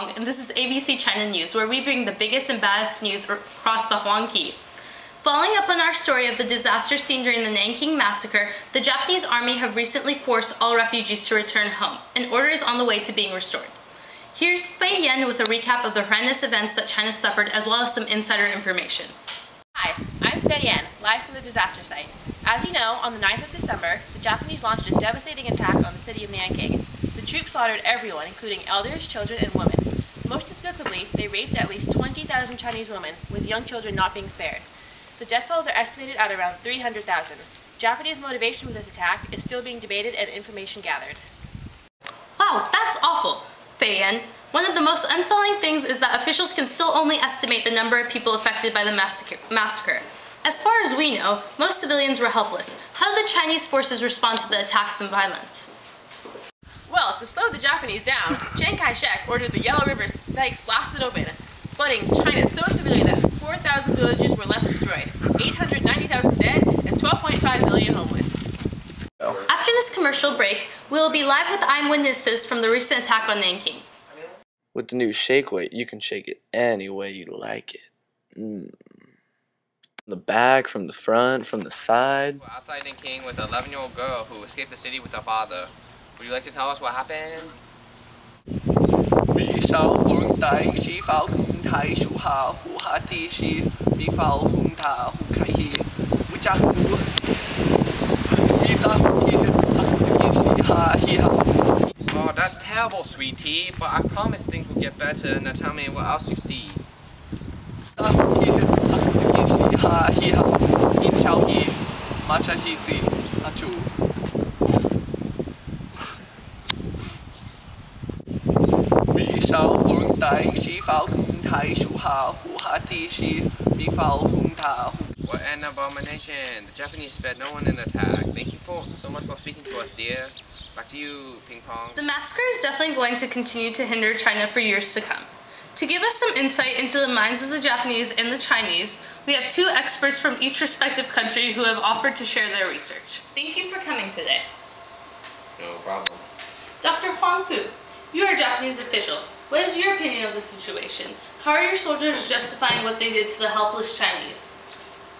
Pong, and this is ABC China News, where we bring the biggest and baddest news across the Huanghe. Following up on our story of the disaster scene during the Nanking massacre, the Japanese army have recently forced all refugees to return home, and order is on the way to being restored. Here's Fei Yan with a recap of the horrendous events that China suffered, as well as some insider information. Hi, I'm Fei Yan, live from the disaster site. As you know, on the 9th of December, the Japanese launched a devastating attack on the city of Nanking. The troops slaughtered everyone, including elders, children, and women. Most despicably, they raped at least 20,000 Chinese women, with young children not being spared. The death tolls are estimated at around 300,000. Japanese motivation for this attack is still being debated and information gathered. Wow, that's awful, Fei Yan. One of the most unsettling things is that officials can still only estimate the number of people affected by the massacre. As far as we know, most civilians were helpless. How did the Chinese forces respond to the attacks and violence? Well, to slow the Japanese down, Chiang Kai-shek ordered the Yellow River dikes blasted open, flooding China so severely that 4,000 villages were left destroyed, 890,000 dead, and 12.5 million homeless. After this commercial break, we will be live with eyewitnesses from the recent attack on Nanking. With the new shake weight, you can shake it any way you like it. From the back, from the front, from the side. We're outside Nanking with an 11-year-old girl who escaped the city with her father. Would you like to tell us what happened? Oh, that's terrible, sweetie, but I promise things will get better. Now tell me what else you see. What an abomination! The Japanese spared no one in the attack. Thank you so much for speaking to us, dear. Back to you, Ping Pong. The massacre is definitely going to continue to hinder China for years to come. To give us some insight into the minds of the Japanese and the Chinese, we have two experts from each respective country who have offered to share their research. Thank you for coming today. No problem. Dr. Huang Fu, you are a Japanese official. What is your opinion of the situation? How are your soldiers justifying what they did to the helpless Chinese?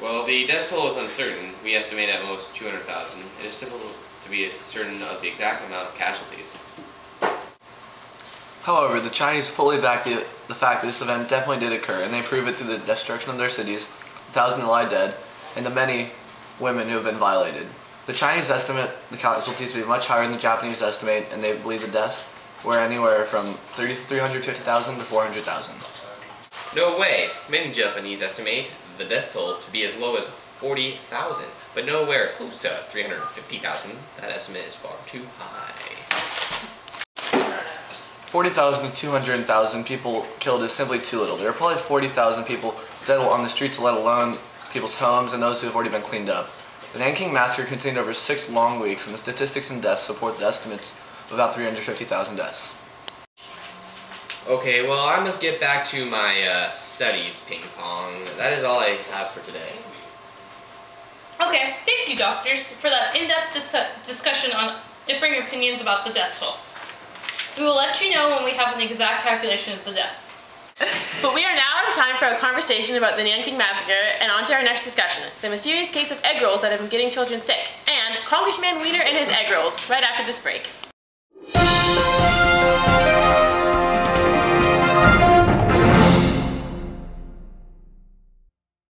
Well, the death toll is uncertain. We estimate at most 200,000. It is difficult to be certain of the exact amount of casualties. However, the Chinese fully back the fact that this event definitely did occur, and they prove it through the destruction of their cities, 1,000 that lie dead, and the many women who have been violated. The Chinese estimate the casualties to be much higher than the Japanese estimate, and they believe the deaths were anywhere from 350,000 to 400,000. No way! Many Japanese estimate the death toll to be as low as 40,000, but nowhere close to 350,000. That estimate is far too high. 40,000 to 200,000 people killed is simply too little. There are probably 40,000 people dead on the streets, let alone people's homes and those who have already been cleaned up. The Nanking massacre continued over 6 long weeks, and the statistics and deaths support the estimates of about 350,000 deaths. Okay, well, I must get back to my studies, Ping Pong. That is all I have for today. Okay, thank you, doctors, for that in-depth discussion on differing opinions about the death toll. We will let you know when we have an exact calculation of the deaths. But we are now out of time for a conversation about the Nanking massacre, and on to our next discussion, the mysterious case of egg rolls that have been getting children sick, and Congressman Wiener and his egg rolls, right after this break.